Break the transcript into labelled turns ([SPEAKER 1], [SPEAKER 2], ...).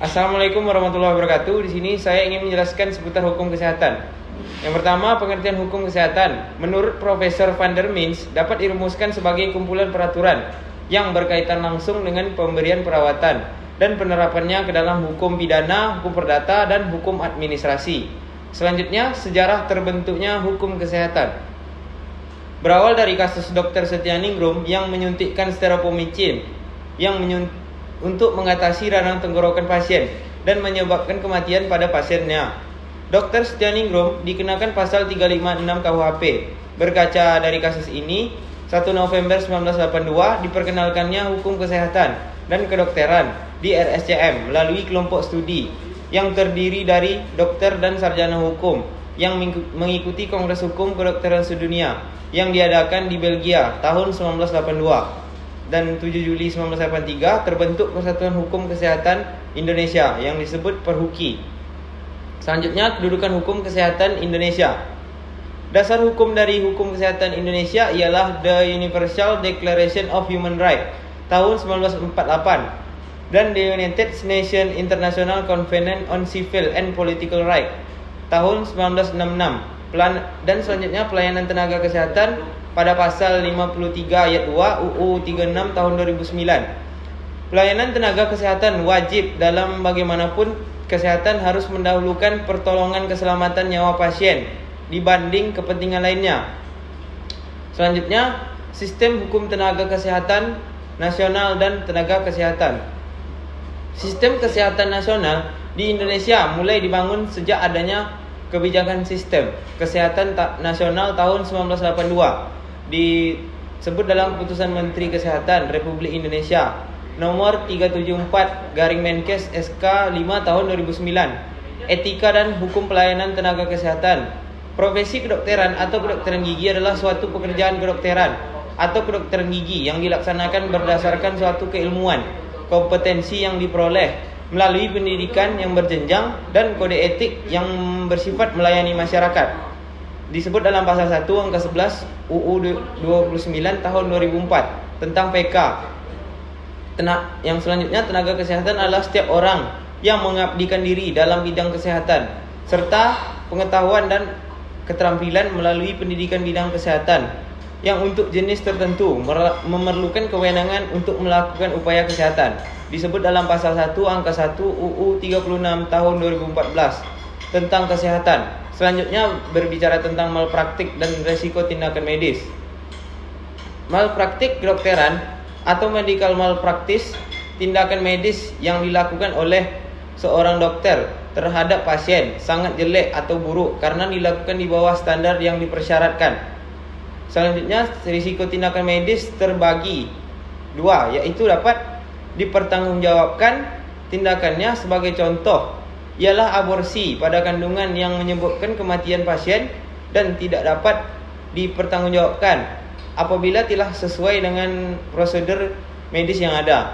[SPEAKER 1] Assalamualaikum warahmatullahi wabarakatuh. Di sini saya ingin menjelaskan seputar hukum kesehatan. Yang pertama, pengertian hukum kesehatan. Menurut Profesor Van der Mins, dapat dirumuskan sebagai kumpulan peraturan yang berkaitan langsung dengan pemberian perawatan dan penerapannya ke dalam hukum pidana, hukum perdata, dan hukum administrasi. Selanjutnya, sejarah terbentuknya hukum kesehatan. Berawal dari kasus Dr. Setianingrum yang menyuntikkan streptomycin untuk mengatasi radang tenggorokan pasien dan menyebabkan kematian pada pasiennya. Dr. Setianingrum dikenakan pasal 356 KUHP. Berkaca dari kasus ini, 1 November 1982 diperkenalkannya hukum kesehatan dan kedokteran di RSCM melalui kelompok studi yang terdiri dari dokter dan sarjana hukum yang mengikuti Kongres Hukum Kedokteran Sedunia yang diadakan di Belgia tahun 1982. Dan 7 Juli 1983 terbentuk Persatuan Hukum Kesehatan Indonesia yang disebut Perhuki. Selanjutnya, kedudukan hukum kesehatan Indonesia. Dasar hukum dari hukum kesehatan Indonesia ialah The Universal Declaration of Human Rights tahun 1948 dan The United Nations International Covenant on Civil and Political Rights tahun 1966. Dan selanjutnya pelayanan tenaga kesehatan pada pasal 53 ayat 2 UU 36 tahun 2009. Pelayanan tenaga kesehatan wajib dalam bagaimanapun kesehatan harus mendahulukan pertolongan keselamatan nyawa pasien dibanding kepentingan lainnya. Selanjutnya, sistem hukum tenaga kesehatan nasional dan tenaga kesehatan. Sistem kesehatan nasional di Indonesia mulai dibangun sejak adanya kebijakan sistem kesehatan nasional tahun 1982. Disebut dalam Keputusan Menteri Kesehatan Republik Indonesia nomor 374/Menkes SK 5 tahun 2009. Etika dan hukum pelayanan tenaga kesehatan. Profesi kedokteran atau kedokteran gigi adalah suatu pekerjaan kedokteran atau kedokteran gigi yang dilaksanakan berdasarkan suatu keilmuan, kompetensi yang diperoleh melalui pendidikan yang berjenjang dan kode etik yang bersifat melayani masyarakat. Disebut dalam pasal 1 angka 11 UU 29 tahun 2004 tentang PK. Yang selanjutnya, tenaga kesehatan adalah setiap orang yang mengabdikan diri dalam bidang kesehatan serta pengetahuan dan keterampilan melalui pendidikan bidang kesehatan yang untuk jenis tertentu memerlukan kewenangan untuk melakukan upaya kesehatan. Disebut dalam pasal 1 angka 1 UU 36 tahun 2014 tentang kesehatan. Selanjutnya berbicara tentang malpraktik dan resiko tindakan medis. Malpraktik kedokteran atau medical malpractice, tindakan medis yang dilakukan oleh seorang dokter terhadap pasien sangat jelek atau buruk karena dilakukan di bawah standar yang dipersyaratkan. Selanjutnya, risiko tindakan medis terbagi dua, yaitu dapat dipertanggungjawabkan tindakannya. Sebagai contoh ialah aborsi pada kandungan yang menyebabkan kematian pasien dan tidak dapat dipertanggungjawabkan apabila telah sesuai dengan prosedur medis yang ada.